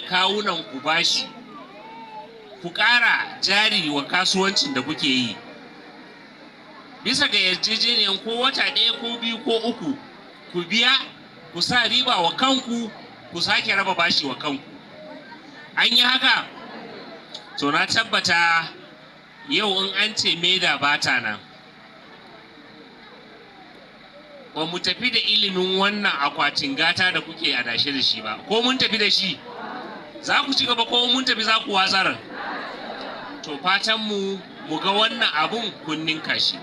kawunan ku bashi, ku ƙara jari wa kasuwancin da kuke yi bisa ga yarjejeniyan ko wata ɗaya ko biyu ko uku, ku biya, ku sa riba wa kanku, ku sake raba bashi wa kanku. An yi haka? To na tabbata yau in an ce MEDA ba ta nan, ba mu tafi da ilimin wannan akwatin gata da kuke adashe da shi ba. Ko mun tafi da shi? Za ku ci gaba ko mun tafi za ku watsar? To fatanmu mu ga wannan abun kunnin kashi.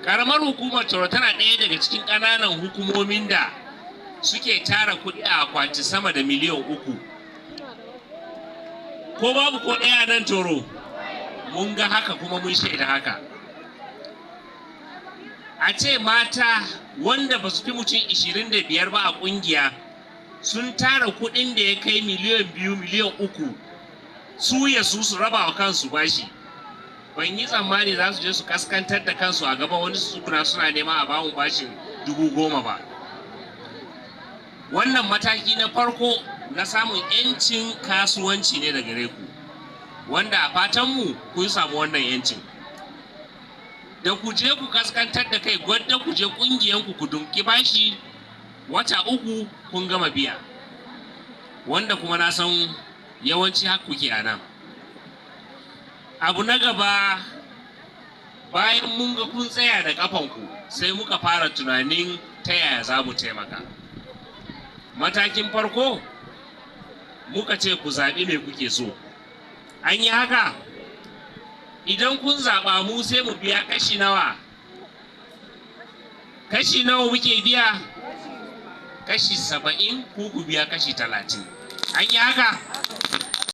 Karamar hukumar Toro tana ɗaya daga cikin ƙananan hukumomin da suke tara kuɗi a akwati sama da miliyan 3. Ko babu ko ɗaya nan Toro? Mun ga haka kuma mun shaida haka. A ce mata wanda ba su fi mutum 25 ba a ƙungiya sun tara kuɗin da ya kai miliyan 2, miliyan 3 su ya su raba wa kansu bashi. Ban yi tsammani za su je su kaskantar da kansu a gaba wani suna nema a bamu bashin 10,000 ba. Wannan mataki na farko na samun 'yancin kasuwanci ne da gare ku, wanda a fatanmu kun samu wannan 'yancin. Da ku je ku kaskantar da kai gwadda ku je ƙungiyanku ku dunki bashi wata 3 kun gama biya, wanda kuma na san yawanci haka kuke a nan. Abu na gaba, bayan mun ga kun tsaya da ƙafanku sai muka fara tunanin ta yaya za mu taimaka. Matakin farko muka ce ku zaɓi me kuke so. An yi haka? Idan kun zaɓa mu sai mu biya kashi nawa? Kashi nawa muke biya? Kashi 70, ku biya kashi 30. An yi haka?